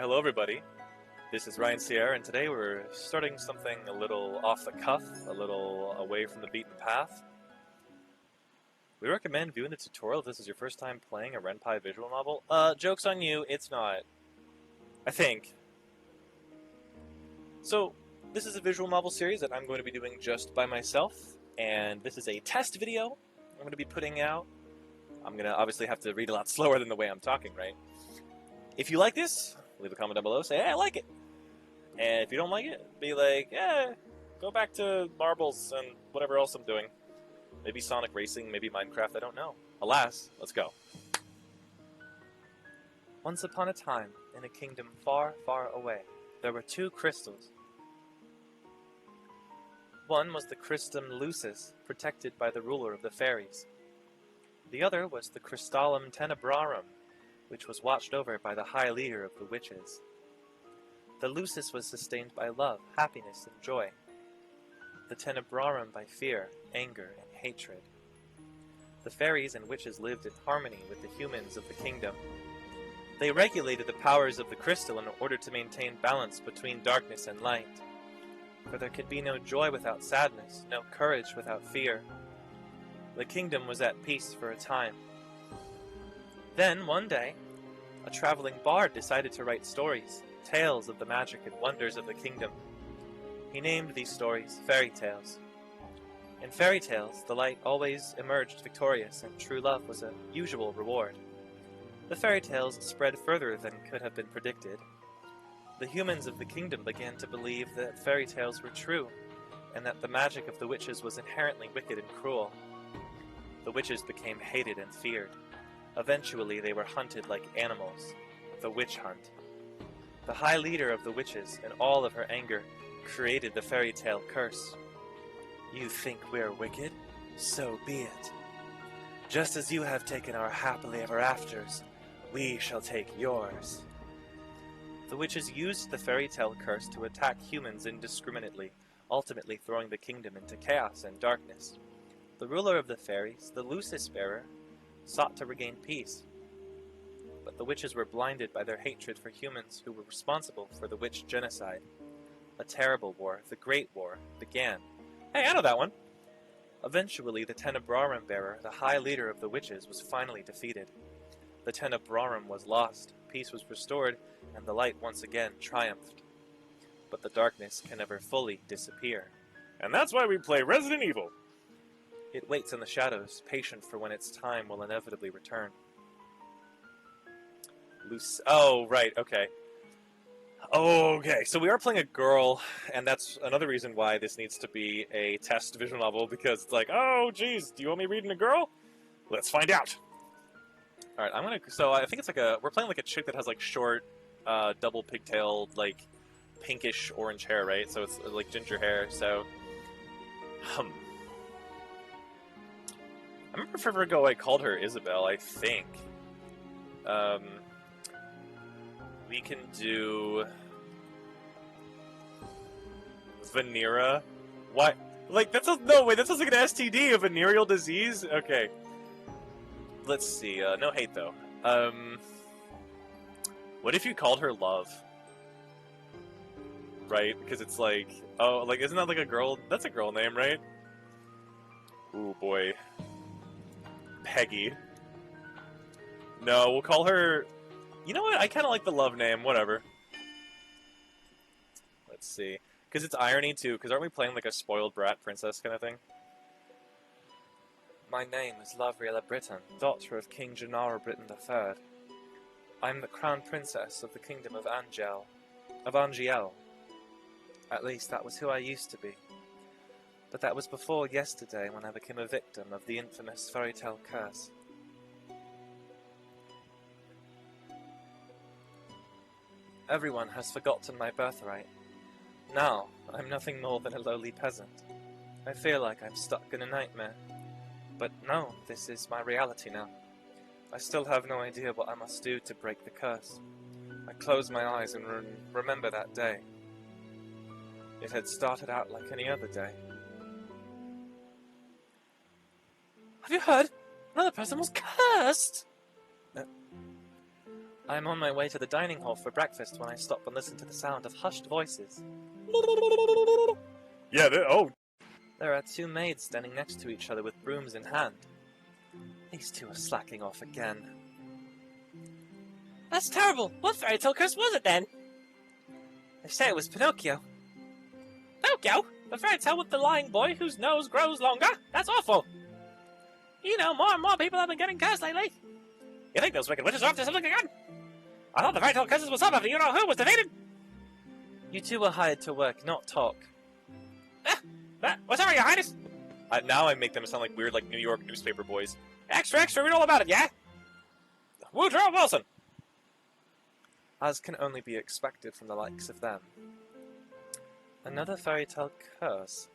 Hello everybody. This is Ryan Sierra, and today we're starting something a little off the cuff, a little away from the beaten path. We recommend viewing the tutorial if this is your first time playing a Ren'Py visual novel. Joke's on you, it's not. I think. So, this is a visual novel series that I'm going to be doing just by myself, and this is a test video I'm going to be putting out. I'm going to obviously have to read a lot slower than the way I'm talking, right? If you like this, leave a comment down below, say, hey, I like it. And if you don't like it, be like, yeah, go back to marbles and whatever else I'm doing. Maybe Sonic Racing, maybe Minecraft, I don't know. Alas, let's go. Once upon a time, in a kingdom far, far away, there were two crystals. One was the Crystum Lucis, protected by the ruler of the fairies. The other was the Crystallum Tenebrarum, which was watched over by the high leader of the witches. The Lucis was sustained by love, happiness, and joy. The Tenebrarum by fear, anger, and hatred. The fairies and witches lived in harmony with the humans of the kingdom. They regulated the powers of the crystal in order to maintain balance between darkness and light. For there could be no joy without sadness, no courage without fear. The kingdom was at peace for a time. Then, one day, a traveling bard decided to write stories, tales of the magic and wonders of the kingdom. He named these stories fairy tales. In fairy tales, the light always emerged victorious, and true love was a usual reward. The fairy tales spread further than could have been predicted. The humans of the kingdom began to believe that fairy tales were true, and that the magic of the witches was inherently wicked and cruel. The witches became hated and feared. Eventually, they were hunted like animals. The witch hunt. The high leader of the witches, in all of her anger, created the fairy tale curse. You think we're wicked? So be it. Just as you have taken our happily ever afters, we shall take yours. The witches used the fairy tale curse to attack humans indiscriminately, ultimately throwing the kingdom into chaos and darkness. The ruler of the fairies, the Lucis bearer, sought to regain peace. But the witches were blinded by their hatred for humans who were responsible for the witch genocide. A terrible war, the Great War, began. Hey, I know that one! Eventually, the Tenebrarum bearer, the high leader of the witches, was finally defeated. The Tenebrarum was lost, peace was restored, and the light once again triumphed. But the darkness can never fully disappear. And that's why we play Resident Evil! It waits in the shadows, patient for when its time will inevitably return. Oh, right, okay. Okay, so we are playing a girl, and that's another reason why this needs to be a test visual novel, because it's like, oh, geez, do you want me reading a girl? Let's find out! Alright, so I think it's like we're playing like a chick that has like short, double pigtailed, like, pinkish orange hair, right? So it's like ginger hair, so... I remember forever ago I called her Isabel, I think. We can do... Vanera? What? Like, that sounds... No, wait, that sounds like an STD, a venereal disease? Okay. Let's see, no hate, though. What if you called her Love? Right? Because it's like... Oh, like, isn't that like a girl... That's a girl name, right? Ooh, boy. Peggy. No, we'll call her... You know what? I kind of like the Love name. Whatever. Let's see. Because it's irony, too. Because aren't we playing like a spoiled brat princess kind of thing? My name is Lavriella Britton, daughter of King Gennaro Britton III. I am the crown princess of the kingdom of Angel. Of Angiel. At least that was who I used to be. But that was before yesterday when I became a victim of the infamous fairy tale curse. Everyone has forgotten my birthright. Now, I'm nothing more than a lowly peasant. I feel like I'm stuck in a nightmare. But no, this is my reality now. I still have no idea what I must do to break the curse. I close my eyes and remember that day. It had started out like any other day. Have you heard? Another person was cursed! I am on my way to the dining hall for breakfast when I stop and listen to the sound of hushed voices. Yeah, There are two maids standing next to each other with brooms in hand. These two are slacking off again. That's terrible! What fairy tale curse was it then? They say it was Pinocchio. Pinocchio? The fairy tale with the lying boy whose nose grows longer? That's awful! You know, more and more people have been getting cursed lately. You think those wicked witches are up to something again? I thought the fairy tale curses was up after you-know-who was defeated! You two were hired to work, not talk. What's over, your highness? now I make them sound like weird, like New York newspaper boys. Extra, read all about it, yeah? Woodrow Wilson! As can only be expected from the likes of them. Another fairy tale curse.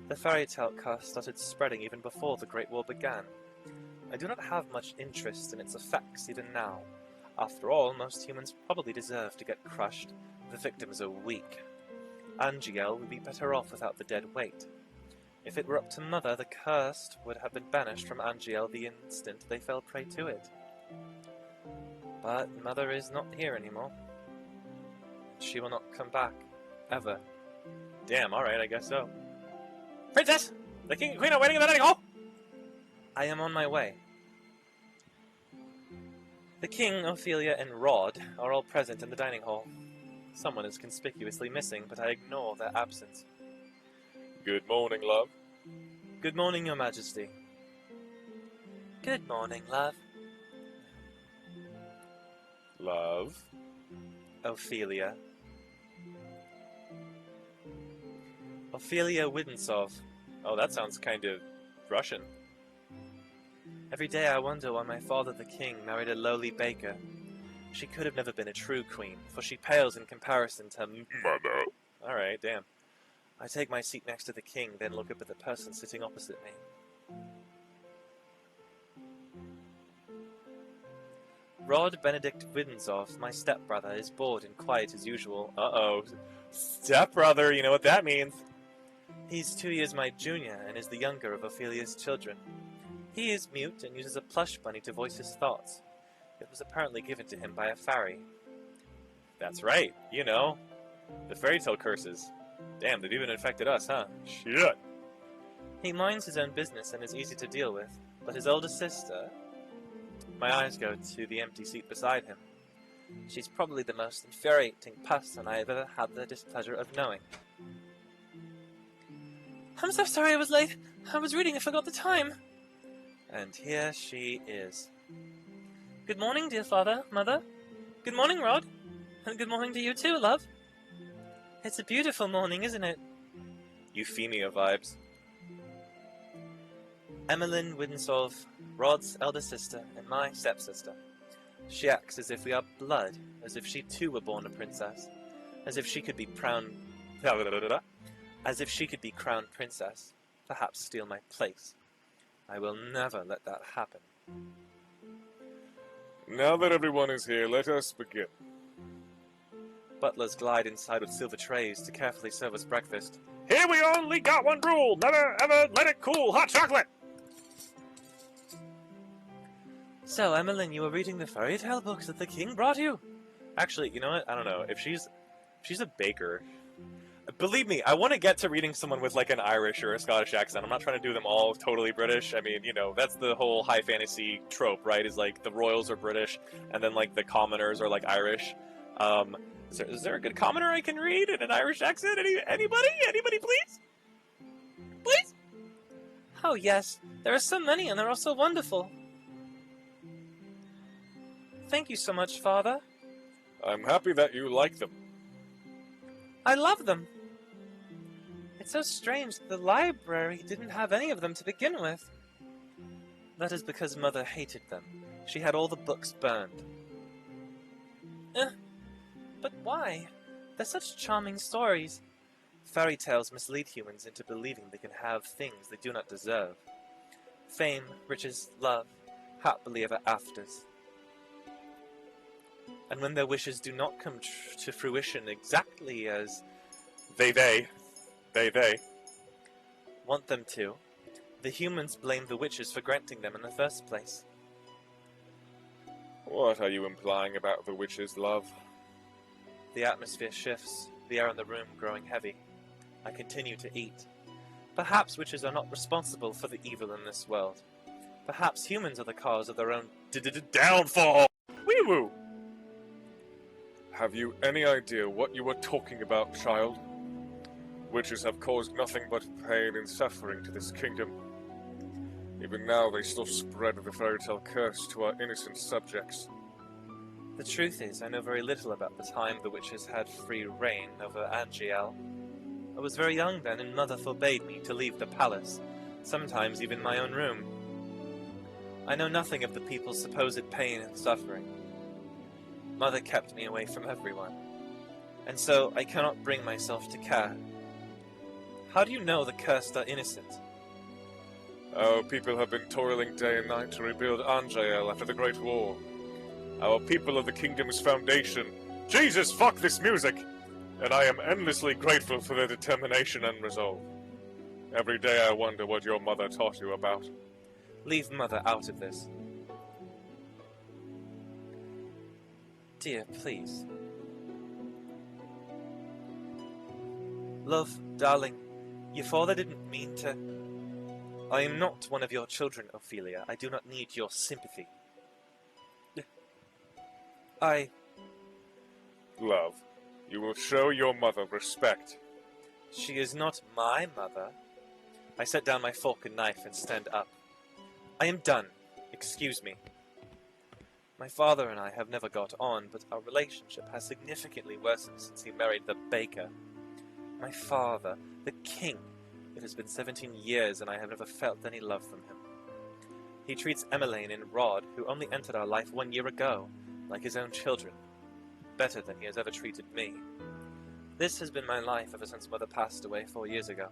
The fairy tale curse started spreading even before the Great War began. I do not have much interest in its effects even now. After all, most humans probably deserve to get crushed. The victims are weak. Angiel would be better off without the dead weight. If it were up to Mother, the cursed would have been banished from Angiel the instant they fell prey to it. But Mother is not here anymore. She will not come back, ever. Damn, alright, I guess so. Princess! The king and queen are waiting in the dining hall! I am on my way. The king, Ophelia, and Rod are all present in the dining hall. Someone is conspicuously missing, but I ignore their absence. Good morning, love. Good morning, Your Majesty. Good morning, love. Love. Ophelia. Ophelia Widensov. Oh, that sounds kind of Russian. Every day I wonder why my father the king married a lowly baker. She could have never been a true queen, for she pales in comparison to Mother. Alright, damn. I take my seat next to the king, then look up at the person sitting opposite me. Rod Benedict Widensov, my stepbrother, is bored and quiet as usual. Uh-oh. Stepbrother, you know what that means. He's 2 years my junior and is the younger of Ophelia's children. He is mute and uses a plush bunny to voice his thoughts. It was apparently given to him by a fairy. That's right, you know. The fairy tale curses. Damn, they've even infected us, huh? Shit. He minds his own business and is easy to deal with, but his older sister... My eyes go to the empty seat beside him. She's probably the most infuriating person I have ever had the displeasure of knowing. I'm so sorry I was late. I was reading and forgot the time. And here she is. Good morning, dear father, mother. Good morning, Rod. And good morning to you too, love. It's a beautiful morning, isn't it? Euphemia vibes. Emmeline Widensov, Rod's elder sister and my stepsister. She acts as if we are blood, as if she too were born a princess, as if she could be crowned princess, perhaps steal my place. I will never let that happen. Now that everyone is here, let us begin. Butlers glide inside with silver trays to carefully serve us breakfast. Here we only got one rule, never ever let it cool hot chocolate! So, Emmeline, you were reading the fairy tale books that the king brought you? Actually, you know what? I don't know. If she's a baker... Believe me, I want to get to reading someone with like an Irish or a Scottish accent. I'm not trying to do them all totally British. I mean, you know, that's the whole high fantasy trope, right? Is like the royals are British and then like the commoners are like Irish. Is there a good commoner I can read in an Irish accent? Anybody? Anybody, please? Please? Oh yes, there are so many and they're all so wonderful. Thank you so much, Father. I'm happy that you like them. I love them. It's so strange that the library didn't have any of them to begin with. That is because Mother hated them. She had all the books burned. But why? They're such charming stories. Fairy tales mislead humans into believing they can have things they do not deserve. Fame, riches, love, happily ever afters. And when their wishes do not come to fruition exactly as they want them to, the humans blame the witches for granting them in the first place. What are you implying about the witches, love? The atmosphere shifts, the air in the room growing heavy. I continue to eat. Perhaps witches are not responsible for the evil in this world. Perhaps humans are the cause of their own downfall! Wee-woo! Have you any idea what you are talking about, child? Witches have caused nothing but pain and suffering to this kingdom. Even now, they still spread the fairy tale curse to our innocent subjects. The truth is, I know very little about the time the witches had free reign over Angiel. I was very young then, and Mother forbade me to leave the palace, sometimes even my own room. I know nothing of the people's supposed pain and suffering. Mother kept me away from everyone, and so I cannot bring myself to care. How do you know the cursed are innocent? Our people have been toiling day and night to rebuild Angiel after the Great War. Our people of the kingdom's foundation. Jesus, fuck this music! And I am endlessly grateful for their determination and resolve. Every day I wonder what your mother taught you about. Leave Mother out of this. Dear, please. Love, darling, your father didn't mean to... I am not one of your children, Ophelia. I do not need your sympathy. Love, you will show your mother respect. She is not my mother. I set down my fork and knife and stand up. I am done. Excuse me. My father and I have never got on, but our relationship has significantly worsened since he married the baker. My father, the king. It has been 17 years and I have never felt any love from him. He treats Emmeline and Rod, who only entered our life 1 year ago, like his own children, better than he has ever treated me. This has been my life ever since Mother passed away 4 years ago.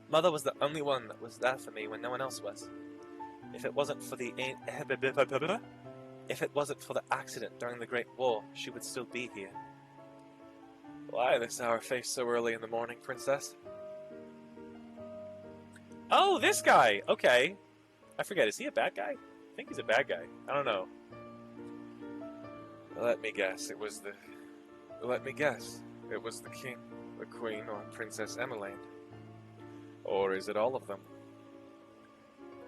Mother was the only one that was there for me when no one else was. If it wasn't for the accident during the Great War, she would still be here. Why this hour face so early in the morning, Princess? Oh, this guy! Okay. I forget, is he a bad guy? I think he's a bad guy. I don't know. Let me guess, it was the king, the queen, or Princess Emmeline. Or is it all of them?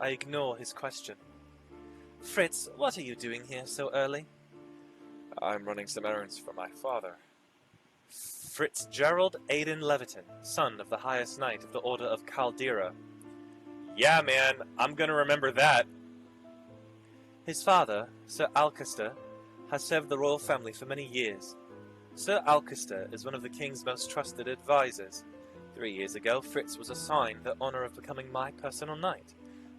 I ignore his question. Fritz, what are you doing here so early? I'm running some errands for my father. Fritz Gerald Aidan Leviton, son of the highest knight of the Order of Caldera. Yeah, man, I'm gonna remember that. His father, Sir Alcester, has served the royal family for many years. Sir Alcester is one of the king's most trusted advisors. 3 years ago, Fritz was assigned the honor of becoming my personal knight.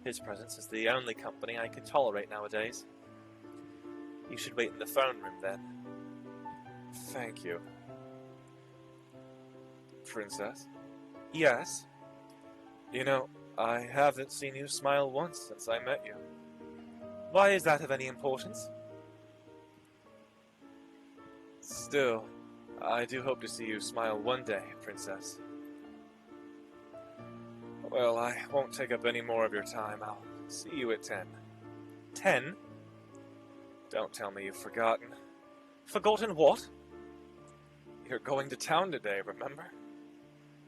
His presence is the only company I can tolerate nowadays. You should wait in the throne room then. Thank you. Princess? Yes? You know, I haven't seen you smile once since I met you. Why is that of any importance? Still, I do hope to see you smile one day, Princess. Well, I won't take up any more of your time. I'll see you at 10. 10? Don't tell me you've forgotten. Forgotten what? You're going to town today, remember?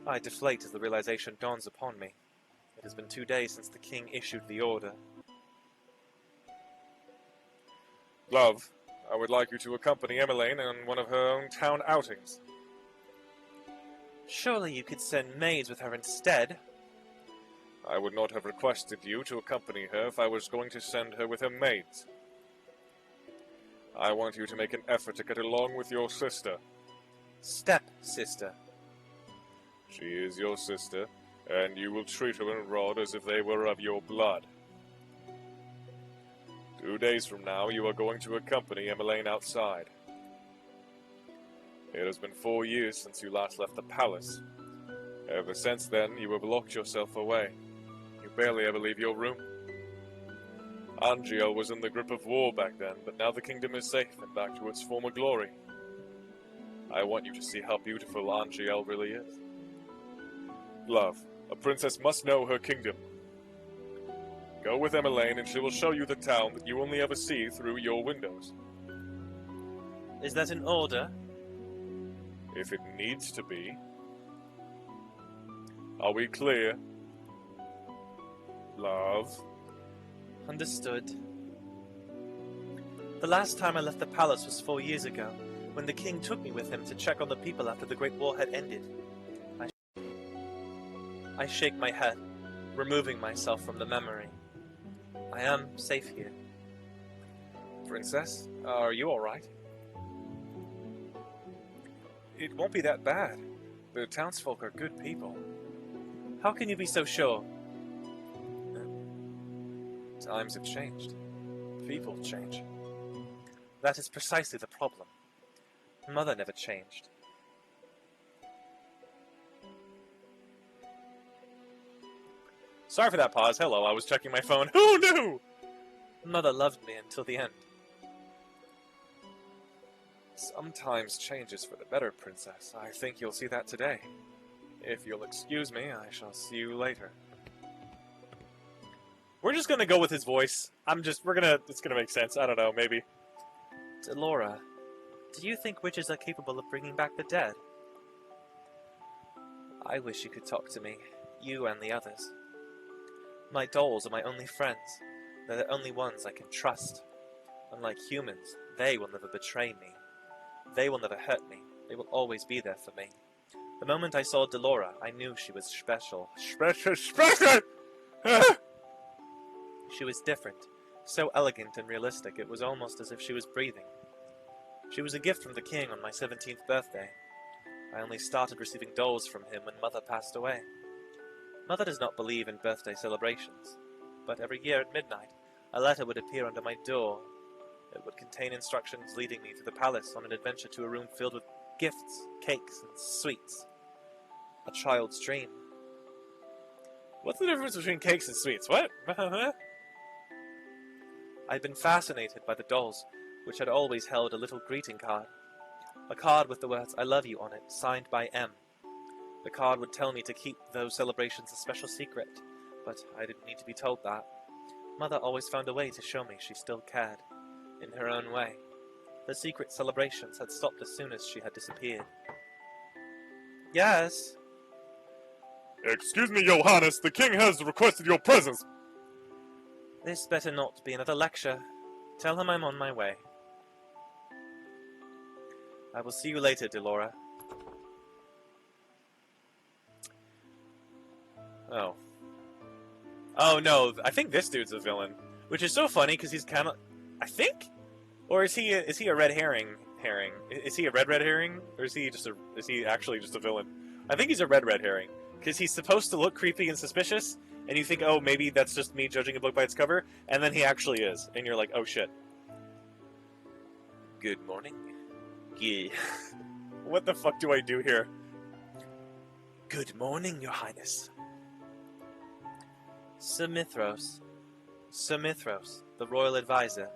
I deflate as the realization dawns upon me. It has been 2 days since the king issued the order. Love, I would like you to accompany Emmeline on one of her own town outings. Surely you could send maids with her instead. I would not have requested you to accompany her if I was going to send her with her maids. I want you to make an effort to get along with your sister. Step-sister. She is your sister, and you will treat her and Rod as if they were of your blood. 2 days from now, you are going to accompany Emmeline outside. It has been 4 years since you last left the palace. Ever since then, you have locked yourself away. You barely ever leave your room. Angiel was in the grip of war back then, but now the kingdom is safe and back to its former glory. I want you to see how beautiful Angiel really is. Love, a princess must know her kingdom. Go with Emmeline and she will show you the town that you only ever see through your windows. Is that an order? If it needs to be. Are we clear? Love. Understood. The last time I left the palace was 4 years ago, when the king took me with him to check on the people after the Great War had ended. I shake my head, removing myself from the memory. I am safe here. Princess, are you alright? It won't be that bad. The townsfolk are good people. How can you be so sure? Times have changed. People change. That is precisely the problem. Mother never changed. Sorry for that pause. Hello, I was checking my phone. Who knew? Mother loved me until the end. Sometimes change is for the better, Princess. I think you'll see that today. If you'll excuse me, I shall see you later. We're just gonna go with his voice. It's gonna make sense. I don't know, maybe. Delora, do you think witches are capable of bringing back the dead? I wish you could talk to me, you and the others. My dolls are my only friends. They're the only ones I can trust. Unlike humans, they will never betray me. They will never hurt me. They will always be there for me. The moment I saw Delora, I knew she was special. Special! She was different, so elegant and realistic it was almost as if she was breathing. She was a gift from the king on my 17th birthday. I only started receiving dolls from him when Mother passed away. Mother does not believe in birthday celebrations, but every year at midnight, a letter would appear under my door. It would contain instructions leading me to the palace on an adventure to a room filled with gifts, cakes, and sweets. A child's dream. What's the difference between cakes and sweets? What? I'd been fascinated by the dolls, which had always held a little greeting card. A card with the words, "I love you" on it, signed by M. The card would tell me to keep those celebrations a special secret, but I didn't need to be told that. Mother always found a way to show me she still cared, in her own way. The secret celebrations had stopped as soon as she had disappeared. Yes? Excuse me, Your Highness, the king has requested your presence. This better not be another lecture. Tell him I'm on my way. I will see you later, Delora. Oh. Oh no, I think this dude's a villain. Which is so funny, because he's kind of... I think? Or is he a red herring? Is he a red herring? Or is he actually just a villain? I think he's a red herring. Because he's supposed to look creepy and suspicious, and you think, oh, maybe that's just me judging a book by its cover, and then he actually is. And you're like, oh shit. Good morning. Yeah. What the fuck do I do here? Good morning, Your Highness. Sir Mithros. Sir Mithros, the royal advisor.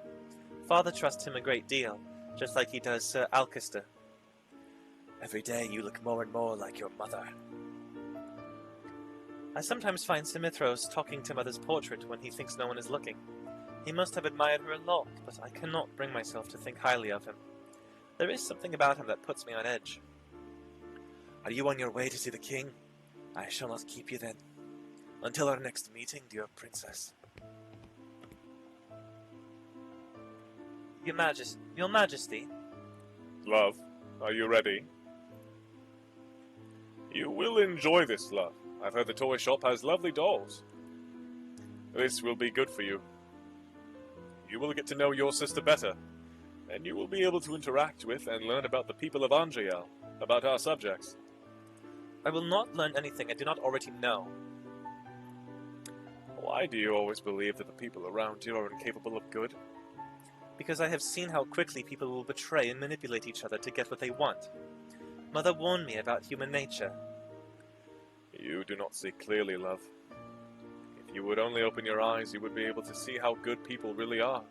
Father trusts him a great deal, just like he does Sir Alcester. Every day you look more and more like your mother. I sometimes find Sir Mithros talking to Mother's portrait when he thinks no one is looking. He must have admired her a lot, but I cannot bring myself to think highly of him. There is something about him that puts me on edge. Are you on your way to see the king? I shall not keep you then. Until our next meeting, dear princess. Your Majesty. Love, are you ready? You will enjoy this, love. I've heard the toy shop has lovely dolls. This will be good for you. You will get to know your sister better, and you will be able to interact with and learn about the people of Angiel, about our subjects. I will not learn anything I do not already know. Why do you always believe that the people around you are incapable of good? Because I have seen how quickly people will betray and manipulate each other to get what they want. Mother warned me about human nature. You do not see clearly, love. If you would only open your eyes, you would be able to see how good people really are.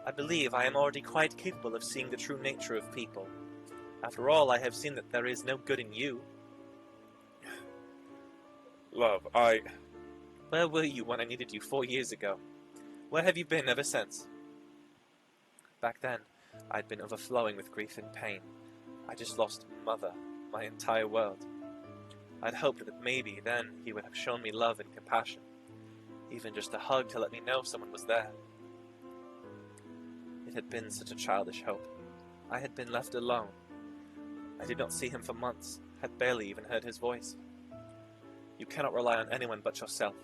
I believe I am already quite capable of seeing the true nature of people. After all, I have seen that there is no good in you. Love, Where were you when I needed you 4 years ago? Where have you been ever since? Back then, I'd been overflowing with grief and pain. I just lost Mother, my entire world. I'd hoped that maybe then he would have shown me love and compassion, even just a hug to let me know someone was there. It had been such a childish hope. I had been left alone. I did not see him for months, had barely even heard his voice. You cannot rely on anyone but yourself.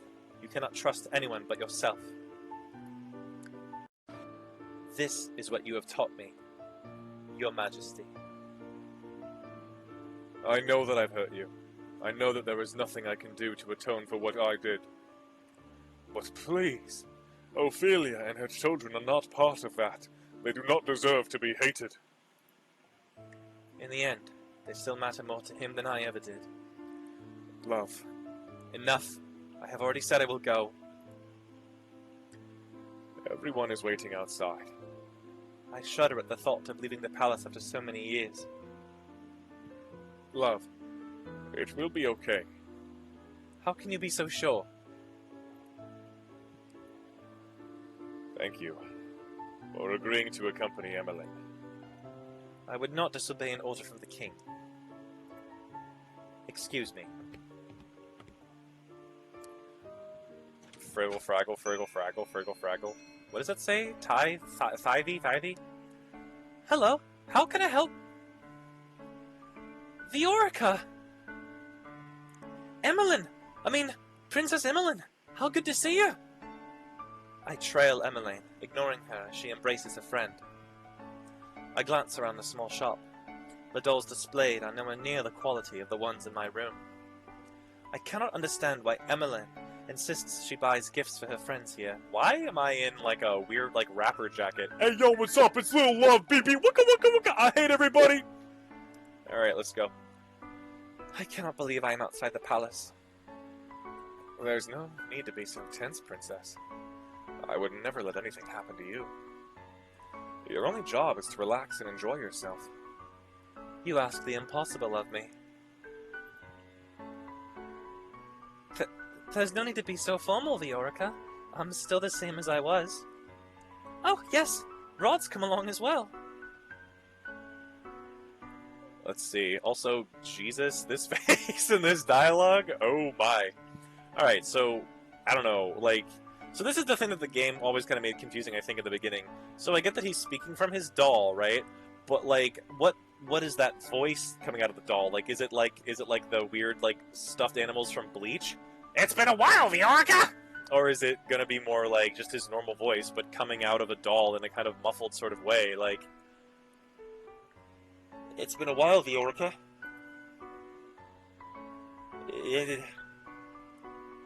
You cannot trust anyone but yourself. This is what you have taught me, Your Majesty. I know that I've hurt you. I know that there is nothing I can do to atone for what I did. But please, Ophelia and her children are not part of that. They do not deserve to be hated. In the end, they still matter more to him than I ever did. Love. Enough. I have already said I will go. Everyone is waiting outside. I shudder at the thought of leaving the palace after so many years. Love. It will be okay. How can you be so sure? Thank you for agreeing to accompany Emmeline. I would not disobey an order from the king. Excuse me. Friggle, fraggle, friggle, fraggle, friggle, fraggle. What does that say? Thivey? Hello, how can I help? Viorica! Princess Emmeline! How good to see you! I trail Emmeline, ignoring her as she embraces a friend. I glance around the small shop. The dolls displayed are nowhere near the quality of the ones in my room. I cannot understand why Emmeline insists she buys gifts for her friends here. Why am I in like a weird like rapper jacket? Hey yo, what's up? It's Lil Love, BB. Wicka wicka wicka. I hate everybody. Alright, let's go. I cannot believe I am outside the palace. There's no need to be so tense, Princess. I would never let anything happen to you. Your only job is to relax and enjoy yourself. You ask the impossible of me. There's no need to be so formal, Viorica. I'm still the same as I was. Oh, yes, Rod's come along as well. Let's see. Also, Jesus, this face and this dialogue? Oh my. Alright, so, I don't know, like... So this is the thing that the game always kind of made confusing, I think, at the beginning. So I get that he's speaking from his doll, right? But, like, what is that voice coming out of the doll? Like, is it like the weird, like, stuffed animals from Bleach? It's been a while, Viorica! Or is it gonna be more like just his normal voice, but coming out of a doll in a kind of muffled sort of way, like... It's been a while, Viorica.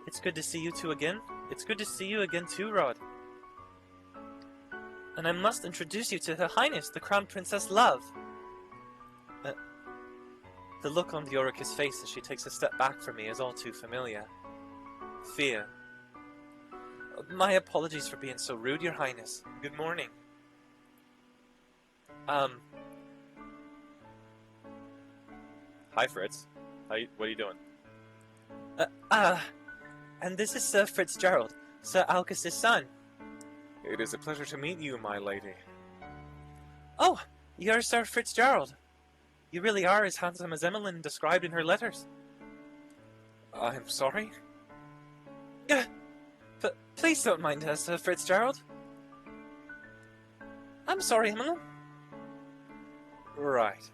It's good to see you two again. It's good to see you again too, Rod. And I must introduce you to Her Highness, the Crown Princess Love. The look on Viorica's face as she takes a step back from me is all too familiar. Fear. My apologies for being so rude, Your Highness. Good morning. Hi, Fritz. What are you doing? And this is Sir Fitzgerald, Sir Alcus's son. It is a pleasure to meet you, my lady. Oh, you're Sir Fitzgerald. You really are as handsome as Emmeline described in her letters. I'm sorry? Please don't mind us, Sir Fitzgerald. I'm sorry, Emmeline. Right.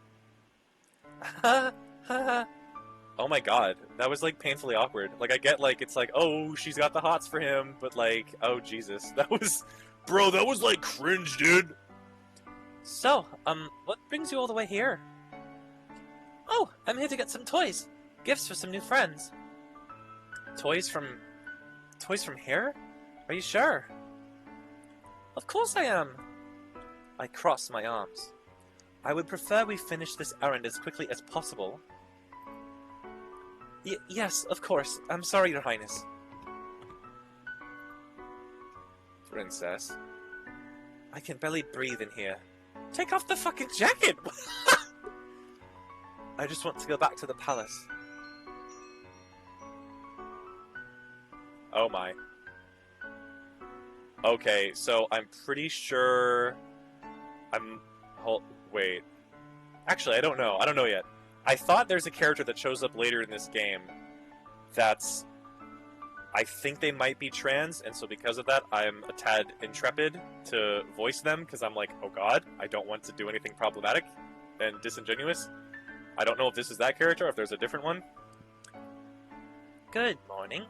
Oh my god, that was like painfully awkward. Like I get like it's like, oh, she's got the hots for him, but like, oh Jesus, that was, bro, that was like cringe, dude. So, what brings you all the way here? Oh, I'm here to get some toys. Gifts for some new friends. Toys from here? Are you sure? Of course I am. I cross my arms. I would prefer we finish this errand as quickly as possible. Yes, of course. I'm sorry, Your Highness. Princess. I can barely breathe in here. Take off the fucking jacket! I just want to go back to the palace. Oh my. Okay, so I'm pretty sure... Wait. Actually, I don't know. I don't know yet. I thought there's a character that shows up later in this game that's... I think they might be trans, and so because of that, I'm a tad intrepid to voice them, because I'm like, oh god, I don't want to do anything problematic and disingenuous. I don't know if this is that character or if there's a different one. Good morning.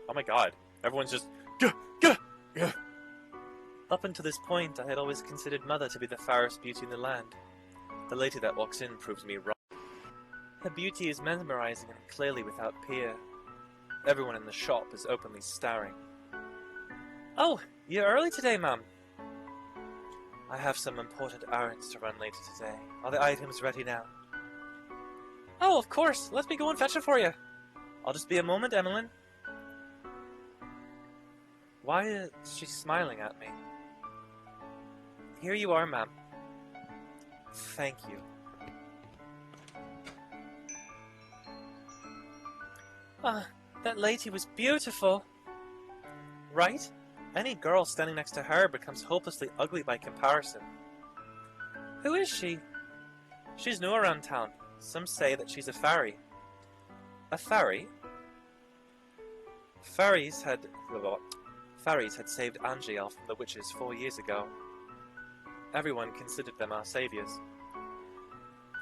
Oh my god. Everyone's just... Gah, gah, gah. Up until this point, I had always considered Mother to be the fairest beauty in the land. The lady that walks in proves me wrong. Her beauty is mesmerizing and clearly without peer. Everyone in the shop is openly staring. Oh, you're early today, ma'am. I have some important errands to run later today. Are the items ready now? Oh, of course. Let me go and fetch it for you. I'll just be a moment, Emmeline. Why is she smiling at me? Here you are, ma'am. Thank you. Ah, that lady was beautiful. Right? Any girl standing next to her becomes hopelessly ugly by comparison. Who is she? She's new around town. Some say that she's a fairy. A fairy? Fairies had saved Angiel from the witches 4 years ago. Everyone considered them our saviors.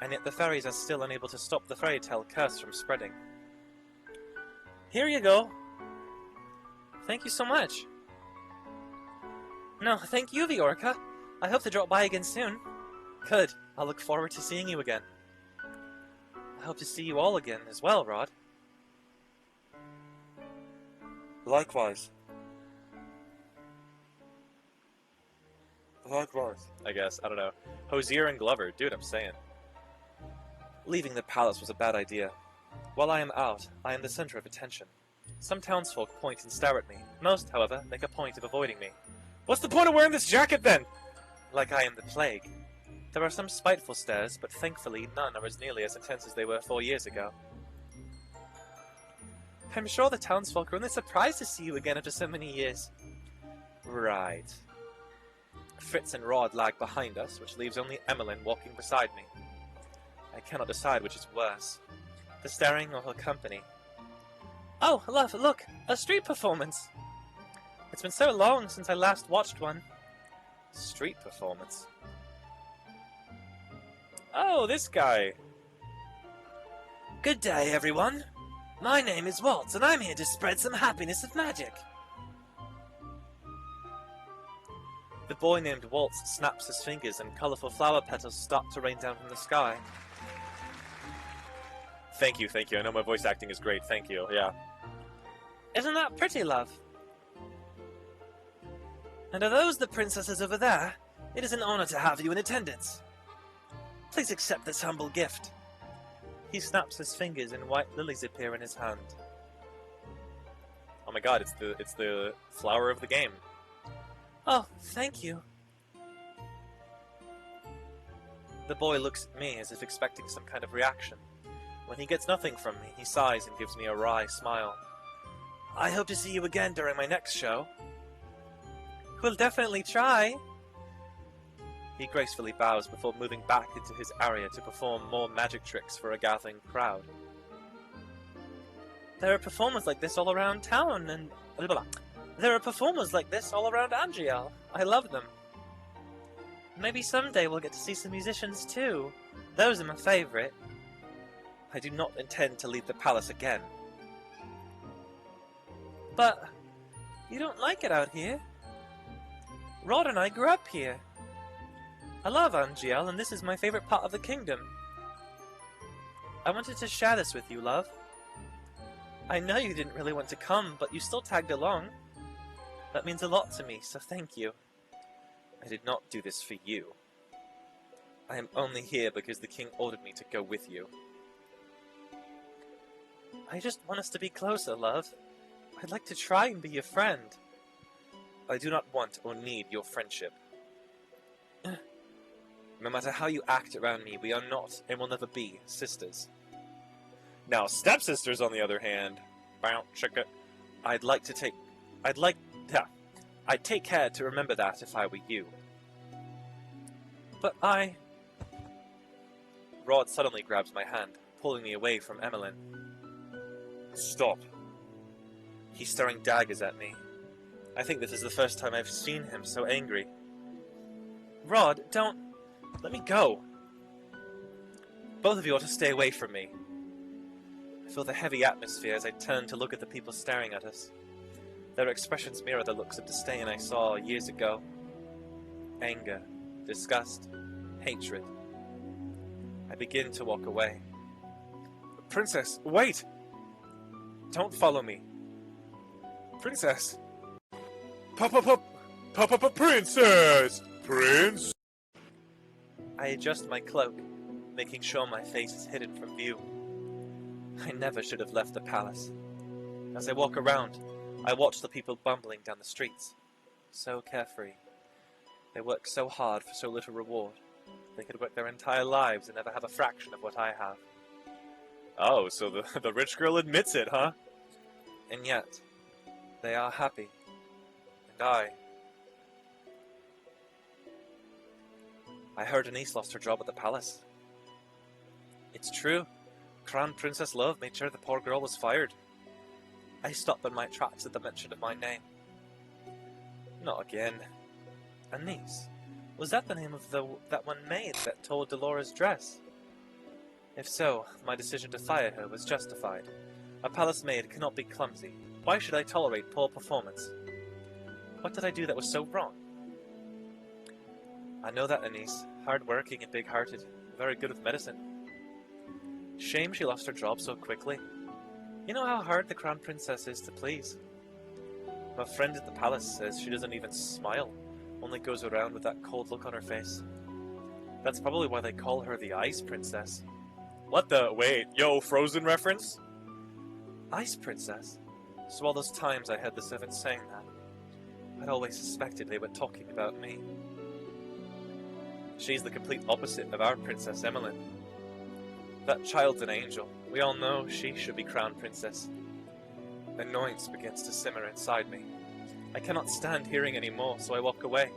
And yet the fairies are still unable to stop the fairy tale curse from spreading. Here you go. Thank you so much. No, thank you, Viorca. I hope to drop by again soon. Good. I'll look forward to seeing you again. I hope to see you all again as well, Rod. Likewise. Likewise. I guess. I don't know. Hosier and Glover. Dude, I'm saying. Leaving the palace was a bad idea. While I am out, I am the center of attention. Some townsfolk point and stare at me. Most, however, make a point of avoiding me. What's the point of wearing this jacket, then? Like I am the plague. There are some spiteful stares, but thankfully none are as nearly as intense as they were 4 years ago. I'm sure the townsfolk are only surprised to see you again after so many years. Right. Fritz and Rod lag behind us, which leaves only Emmeline walking beside me. I cannot decide which is worse, the staring or her company. Oh, love, look! A street performance! It's been so long since I last watched one. Street performance? Oh, this guy! Good day, everyone. My name is Waltz, and I'm here to spread some happiness of magic. The boy named Waltz snaps his fingers and colourful flower petals start to rain down from the sky. Thank you, thank you. I know my voice acting is great, thank you, yeah. Isn't that pretty, love? And are those the princesses over there? It is an honor to have you in attendance. Please accept this humble gift. He snaps his fingers and white lilies appear in his hand. Oh my god, it's the flower of the game. Oh, thank you. The boy looks at me as if expecting some kind of reaction. When he gets nothing from me, he sighs and gives me a wry smile. I hope to see you again during my next show. We'll definitely try. He gracefully bows before moving back into his area to perform more magic tricks for a gathering crowd. There are performers like this all around town, and... There are performers like this all around Angiel. I love them. Maybe someday we'll get to see some musicians too. Those are my favourite. I do not intend to leave the palace again. But... you don't like it out here? Rod and I grew up here. I love Angiel, and this is my favourite part of the kingdom. I wanted to share this with you, love. I know you didn't really want to come, but you still tagged along. That means a lot to me, so thank you. I did not do this for you. I am only here because the king ordered me to go with you. I just want us to be closer, love. I'd like to try and be your friend. I do not want or need your friendship. No matter how you act around me, we are not, and will never be, sisters. Now, stepsisters, on the other hand... Bow, chicka. I'd take care to remember that if I were you. But Rod suddenly grabs my hand, pulling me away from Emmeline. Stop. He's throwing daggers at me. I think this is the first time I've seen him so angry. Rod, don't... Let me go. Both of you ought to stay away from me. I feel the heavy atmosphere as I turn to look at the people staring at us. Their expressions mirror the looks of disdain I saw years ago. Anger, disgust, hatred. I begin to walk away. Princess, wait! Don't follow me. Princess! Princess! Prince! I adjust my cloak, making sure my face is hidden from view. I never should have left the palace. As I walk around, I watch the people bumbling down the streets. So carefree. They work so hard for so little reward. They could work their entire lives and never have a fraction of what I have. Oh, so the rich girl admits it, huh? And yet, they are happy. And I heard Anise lost her job at the palace. It's true. Crown Princess Love made sure the poor girl was fired. I stopped in my tracks at the mention of my name. Not again. Anise? Was that the name of that one maid that tore Dolores' dress? If so, my decision to fire her was justified. A palace maid cannot be clumsy. Why should I tolerate poor performance? What did I do that was so wrong? I know that Anise, hard-working and big-hearted, very good with medicine. Shame she lost her job so quickly. You know how hard the Crown Princess is to please. My friend at the palace says she doesn't even smile, only goes around with that cold look on her face. That's probably why they call her the Ice Princess. What the? Wait, yo, Frozen reference? Ice Princess? So all those times I heard the servants saying that, I'd always suspected they were talking about me. She's the complete opposite of our Princess Emmeline. That child's an angel. We all know she should be crowned princess. Annoyance begins to simmer inside me. I cannot stand hearing any more, so I walk away.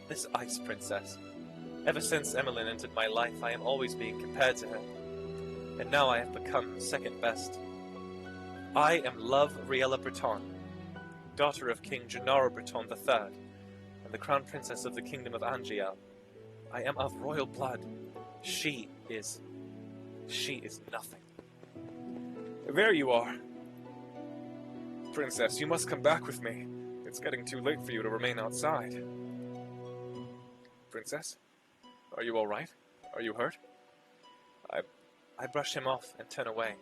This Ice Princess. Ever since Emmeline entered my life, I am always being compared to her. And now I have become second best. I am Love Riella Breton, daughter of King Gennaro Breton III, and the crown princess of the kingdom of Angiel. I am of royal blood. She is nothing. There you are. Princess, you must come back with me. It's getting too late for you to remain outside. Princess? Are you alright? Are you hurt? I brush him off and turn away.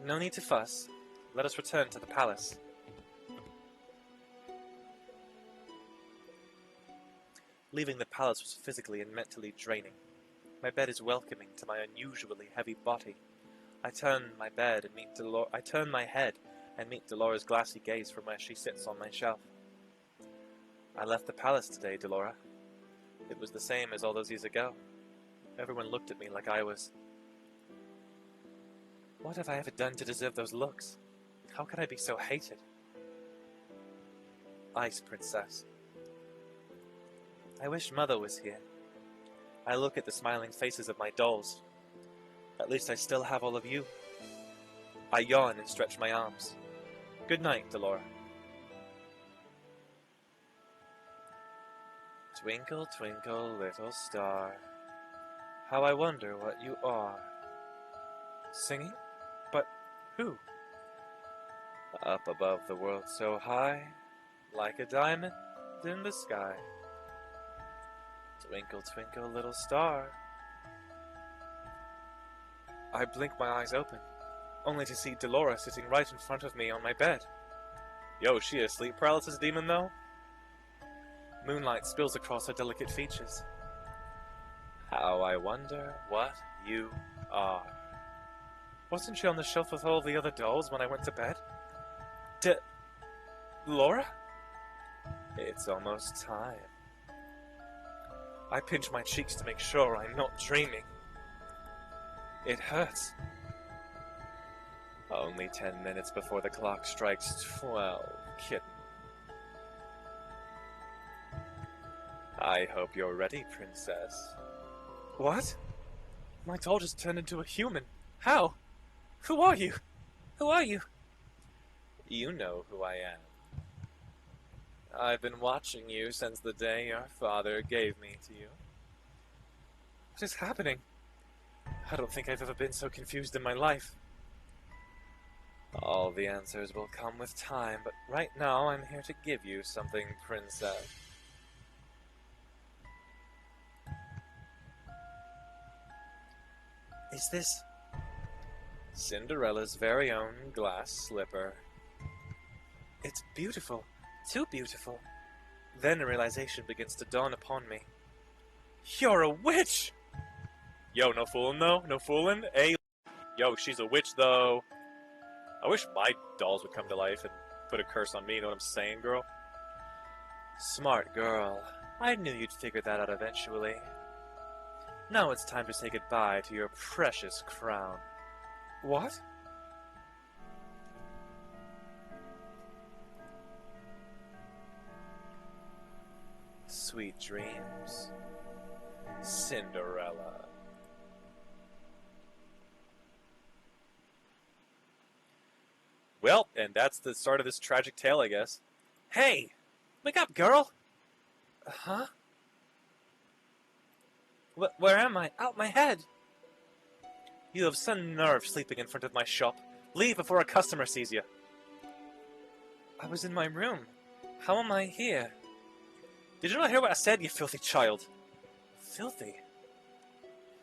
No need to fuss. Let us return to the palace. Leaving the palace was physically and mentally draining. My bed is welcoming to my unusually heavy body. I turn my head and meet Dolores' glassy gaze from where she sits on my shelf. I left the palace today, Delora. It was the same as all those years ago. Everyone looked at me like I was... What have I ever done to deserve those looks? How could I be so hated? Ice Princess. I wish Mother was here. I look at the smiling faces of my dolls. At least I still have all of you. I yawn and stretch my arms. Good night, Delora. Twinkle, twinkle, little star, how I wonder what you are. Singing? But who? Up above the world so high, like a diamond in the sky. Twinkle, twinkle, little star. I blink my eyes open, only to see Delora sitting right in front of me on my bed. Yo, is she a sleep paralysis demon, though? Moonlight spills across her delicate features. How I wonder what you are. Wasn't she on the shelf with all the other dolls when I went to bed? Laura? It's almost time. I pinch my cheeks to make sure I'm not dreaming. It hurts. Only 10 minutes before the clock strikes 12, kitten. I hope you're ready, princess. What? My doll just turned into a human. How? Who are you? Who are you? You know who I am. I've been watching you since the day your father gave me to you. What is happening? I don't think I've ever been so confused in my life. All the answers will come with time, but right now I'm here to give you something, princess. Is this... Cinderella's very own glass slipper. It's beautiful. Too beautiful. Then a realization begins to dawn upon me. You're a witch! Yo, no fooling though? No fooling? Hey, yo, she's a witch though. I wish my dolls would come to life and put a curse on me, you know what I'm saying, girl? Smart girl. I knew you'd figure that out eventually. Now it's time to say goodbye to your precious crown. What? Sweet dreams, Cinderella. Well, and that's the start of this tragic tale, I guess. Hey! Wake up, girl! Huh? Where am I? Out my head! You have some nerve sleeping in front of my shop. Leave before a customer sees you. I was in my room. How am I here? Did you not hear what I said, you filthy child? Filthy?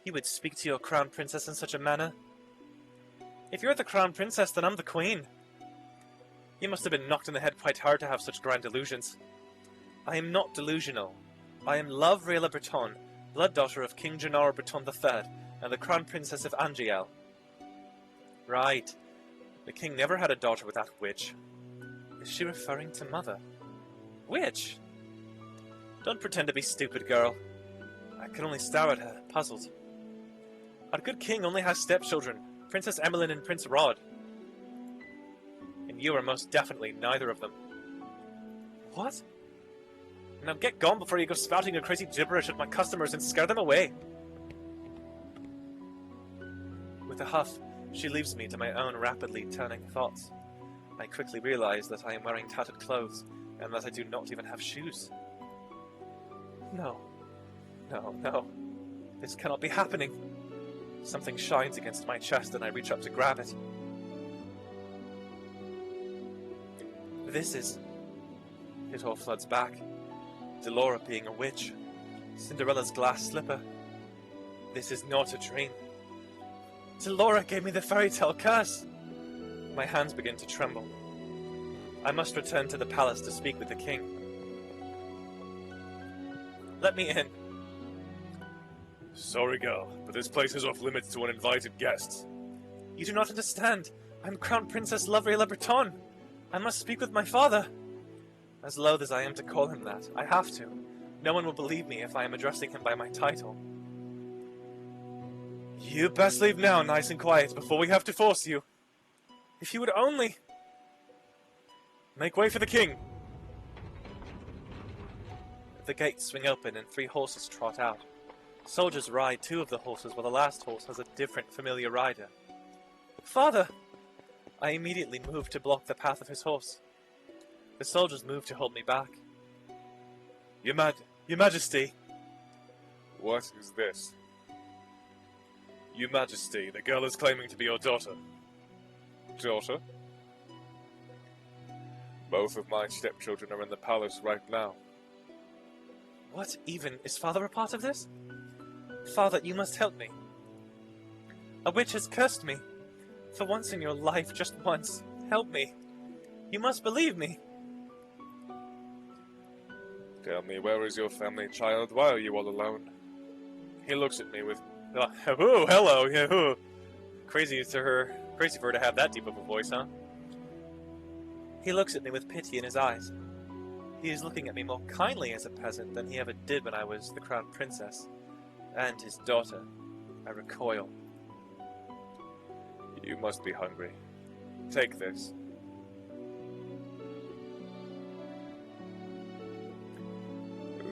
You would speak to your crown princess in such a manner? If you're the crown princess, then I'm the queen. You must have been knocked in the head quite hard to have such grand delusions. I am not delusional. I am Love Rayla Breton, blood daughter of King Gennaro Breton III, and the crown princess of Angiel. Right. The king never had a daughter with that witch. Is she referring to Mother? Witch? Don't pretend to be stupid, girl. I can only stare at her, puzzled. Our good king only has stepchildren, Princess Emmeline and Prince Rod. And you are most definitely neither of them. What? Now get gone before you go spouting your crazy gibberish at my customers and scare them away. With a huff, she leaves me to my own rapidly turning thoughts. I quickly realize that I am wearing tattered clothes, and that I do not even have shoes. No. No, no. This cannot be happening. Something shines against my chest and I reach up to grab it. This is... It all floods back. Delora being a witch. Cinderella's glass slipper. This is not a dream. Delora gave me the fairy tale curse. My hands begin to tremble. I must return to the palace to speak with the king. Let me in. Sorry, girl, but this place is off limits to uninvited guests. You do not understand. I'm Crown Princess Love Rayla Breton. I must speak with my father. As loath as I am to call him that, I have to. No one will believe me if I am addressing him by my title. You best leave now, nice and quiet, before we have to force you. If you would only... Make way for the king. The gates swing open and 3 horses trot out. Soldiers ride 2 of the horses while the last horse has a different familiar rider. Father! I immediately move to block the path of his horse. The soldiers move to hold me back. Your Majesty! What is this? Your Majesty, the girl is claiming to be your daughter. Daughter? Both of my stepchildren are in the palace right now. What even? Is Father a part of this? Father, you must help me. A witch has cursed me. For once in your life, just once, help me. You must believe me. Tell me, where is your family, child? Why are you all alone? He looks at me with... Oh, hello. Yeah, crazy for her to have that deep of a voice, huh? He looks at me with pity in his eyes. He is looking at me more kindly as a peasant than he ever did when I was the crown princess. And his daughter. I recoil. You must be hungry. Take this.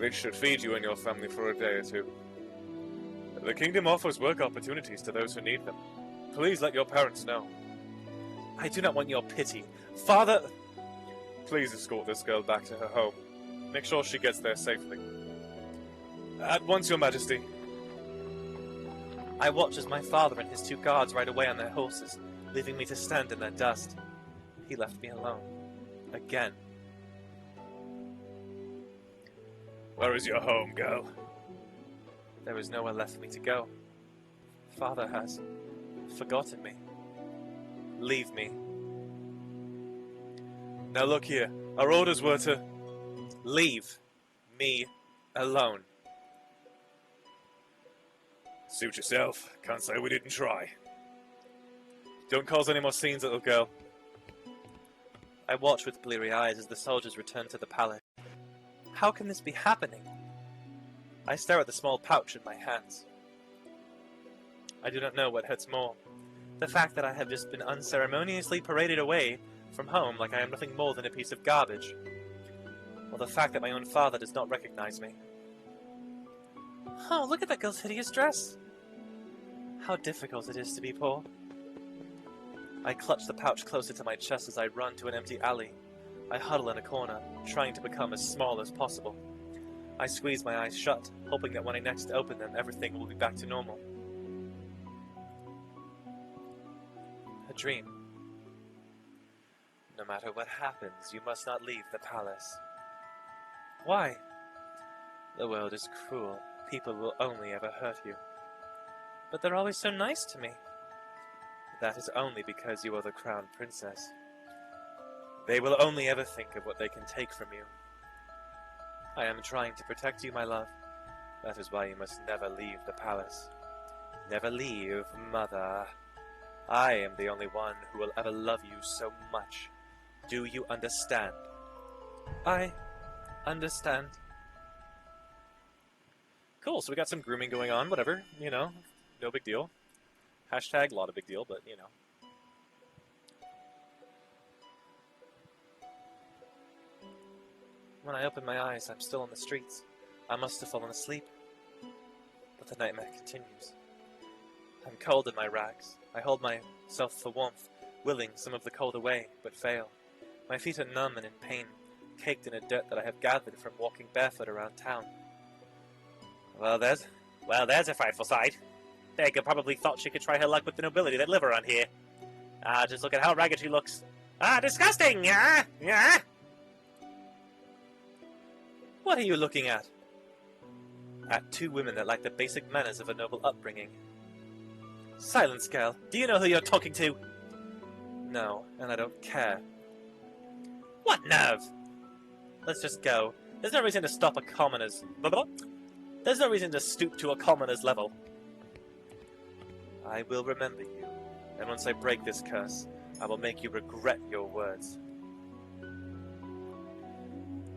This should feed you and your family for a day or two. The kingdom offers work opportunities to those who need them. Please let your parents know. I do not want your pity. Father... Please escort this girl back to her home. Make sure she gets there safely. At once, Your Majesty. I watched as my father and his 2 guards ride away on their horses, leaving me to stand in their dust. He left me alone. Again. Where is your home, girl? There is nowhere left for me to go. Father has forgotten me. Leave me. Now look here. Our orders were to... Leave me alone. Suit yourself. Can't say we didn't try. Don't cause any more scenes, little girl. I watch with bleary eyes as the soldiers return to the palace. How can this be happening? I stare at the small pouch in my hands. I do not know what hurts more. The fact that I have just been unceremoniously paraded away from home like I am nothing more than a piece of garbage. Or the fact that my own father does not recognize me. Oh, look at that girl's hideous dress! How difficult it is to be poor. I clutch the pouch closer to my chest as I run to an empty alley. I huddle in a corner, trying to become as small as possible. I squeeze my eyes shut, hoping that when I next open them, everything will be back to normal. A dream. No matter what happens, you must not leave the palace. Why? The world is cruel. People will only ever hurt you. But they're always so nice to me. That is only because you are the crown princess. They will only ever think of what they can take from you. I am trying to protect you, my love. That is why you must never leave the palace. Never leave, mother. I am the only one who will ever love you so much. Do you understand? I understand. Cool, so we got some grooming going on, whatever, you know, no big deal. Hashtag, lot of big deal, but, you know. When I open my eyes, I'm still on the streets. I must have fallen asleep. But the nightmare continues. I'm cold in my rags. I hold myself for warmth, willing some of the cold away, but fail. My feet are numb and in pain, caked in a dirt that I have gathered from walking barefoot around town. Well, there's a frightful sight. Beggar probably thought she could try her luck with the nobility that live around here. Just look at how ragged she looks. Disgusting! Yeah. What are you looking at? At 2 women that lack the basic manners of a noble upbringing. Silence, girl. Do you know who you're talking to? No, and I don't care. What nerve? Let's just go. There's no reason to stop a commoner's... There's no reason to stoop to a commoner's level. I will remember you, and once I break this curse, I will make you regret your words.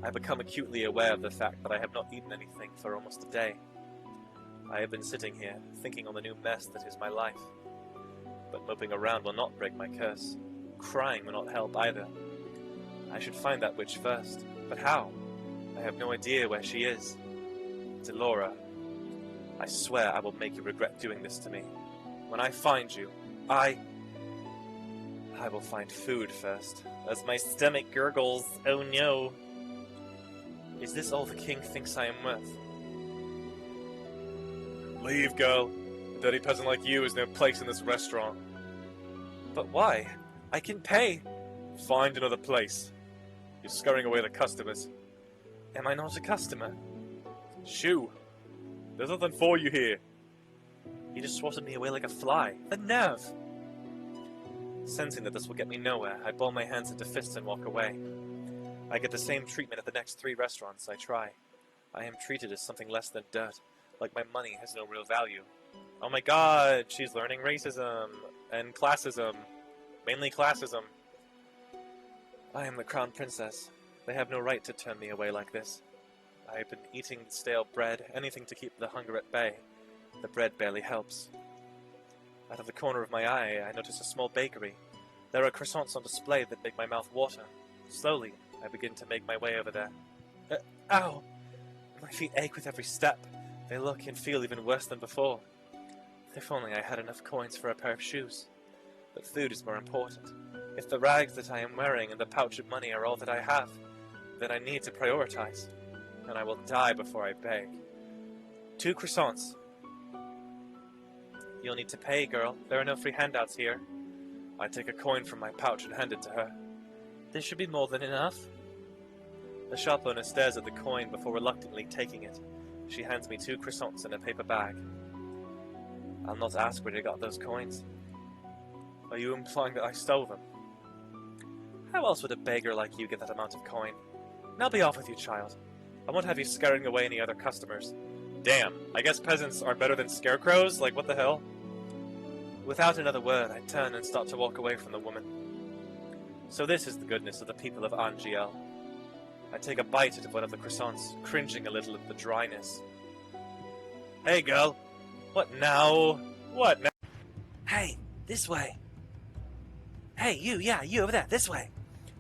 I become acutely aware of the fact that I have not eaten anything for almost a day. I have been sitting here, thinking on the new mess that is my life. But moping around will not break my curse. Crying will not help either. I should find that witch first. But how? I have no idea where she is. Delora, I swear I will make you regret doing this to me. When I find you, I will find food first. As my stomach gurgles, oh no. Is this all the king thinks I am worth? Leave, girl. A dirty peasant like you has no place in this restaurant. But why? I can pay. Find another place. You're scaring away the customers. Am I not a customer? Shoo! There's nothing for you here. He just swatted me away like a fly. The nerve! Sensing that this will get me nowhere, I ball my hands into fists and walk away. I get the same treatment at the next 3 restaurants I try. I am treated as something less than dirt, like my money has no real value. Oh my god, she's learning racism and classism. Mainly classism. I am the crown princess. They have no right to turn me away like this. I have been eating stale bread, anything to keep the hunger at bay. The bread barely helps. Out of the corner of my eye, I notice a small bakery. There are croissants on display that make my mouth water. Slowly, I begin to make my way over there. Ow! My feet ache with every step. They look and feel even worse than before. If only I had enough coins for a pair of shoes. But food is more important. If the rags that I am wearing and the pouch of money are all that I have, then I need to prioritize. And I will die before I beg. 2 croissants. You'll need to pay, girl. There are no free handouts here. I take a coin from my pouch and hand it to her. This should be more than enough. The shop owner stares at the coin before reluctantly taking it. She hands me 2 croissants in a paper bag. I'll not ask where you got those coins. Are you implying that I stole them? How else would a beggar like you get that amount of coin? Now be off with you, child. I won't have you scaring away any other customers. Damn, I guess peasants are better than scarecrows? Like, what the hell? Without another word, I turn and start to walk away from the woman. So this is the goodness of the people of Angiel. I take a bite out of one of the croissants, cringing a little at the dryness. Hey, girl. What now? What now? Hey, this way. Hey, you over there, this way.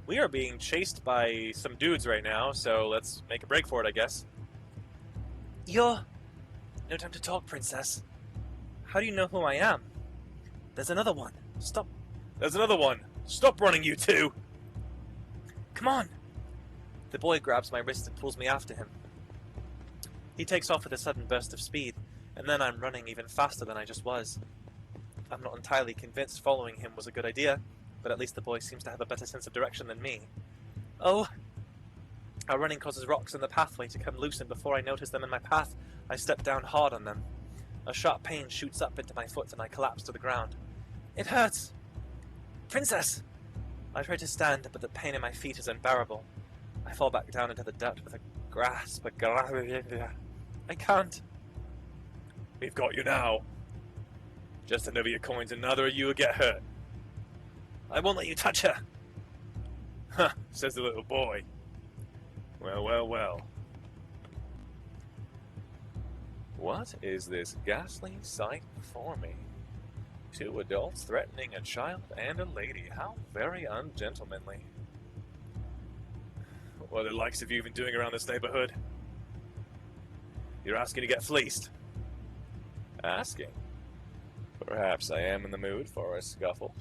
We are being chased by some dudes right now, so let's make a break for it, I guess. No time to talk, princess. How do you know who I am? There's another one. Stop. There's another one. Stop running, you two! Come on. The boy grabs my wrist and pulls me after him. He takes off with a sudden burst of speed, and then I'm running even faster than I just was. I'm not entirely convinced following him was a good idea, but at least the boy seems to have a better sense of direction than me. Oh! Our running causes rocks in the pathway to come loose, and before I notice them in my path, I step down hard on them. A sharp pain shoots up into my foot and I collapse to the ground. It hurts! Princess! I try to stand, but the pain in my feet is unbearable. I fall back down into the dirt with a grasp. I can't. We've got you now. Just another your coins, another of you will get hurt. I won't let you touch her. Huh, says the little boy. Well, well, well. What is this ghastly sight before me? 2 adults threatening a child and a lady. How very ungentlemanly. What are the likes of you even doing around this neighborhood? You're asking to get fleeced. Asking? Perhaps I am in the mood for a scuffle.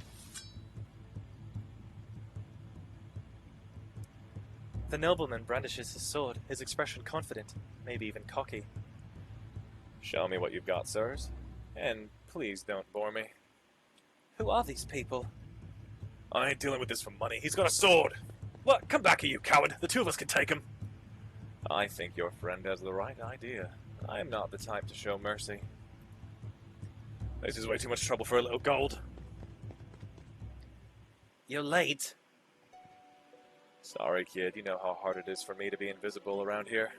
The nobleman brandishes his sword, his expression confident, maybe even cocky. Show me what you've got, sirs. And please don't bore me. Who are these people? I ain't dealing with this for money. He's got a sword! What? Come back here, you coward! The 2 of us can take him! I think your friend has the right idea. I am not the type to show mercy. This is way too much trouble for a little gold. You're late. Sorry, kid. You know how hard it is for me to be invisible around here.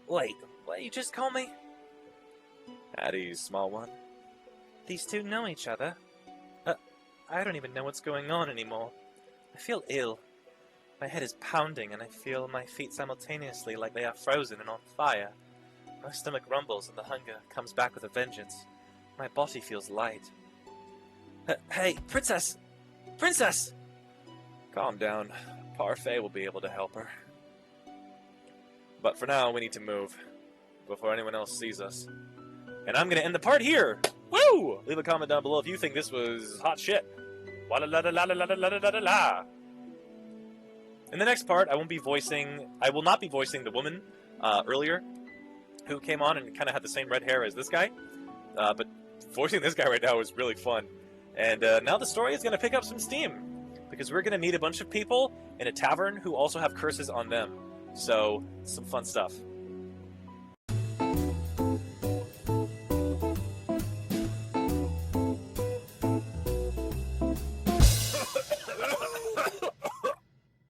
Wait, what you just call me? At ease, small one. These 2 know each other. I don't even know what's going on anymore. I feel ill. My head is pounding and I feel my feet simultaneously like they are frozen and on fire. My stomach rumbles and the hunger comes back with a vengeance. My body feels light. Hey, princess! Princess! Calm down. Parfait will be able to help her. But for now, we need to move before anyone else sees us. And I'm going to end the part here! Woo! Leave a comment down below if you think this was hot shit. Wa-la-la-la-la-la-la-la-la-la-la. In the next part, I will not be voicing the woman earlier who came on and kind of had the same red hair as this guy. But voicing this guy right now is really fun. And now the story is going to pick up some steam, because we're going to meet a bunch of people in a tavern who also have curses on them. So, some fun stuff.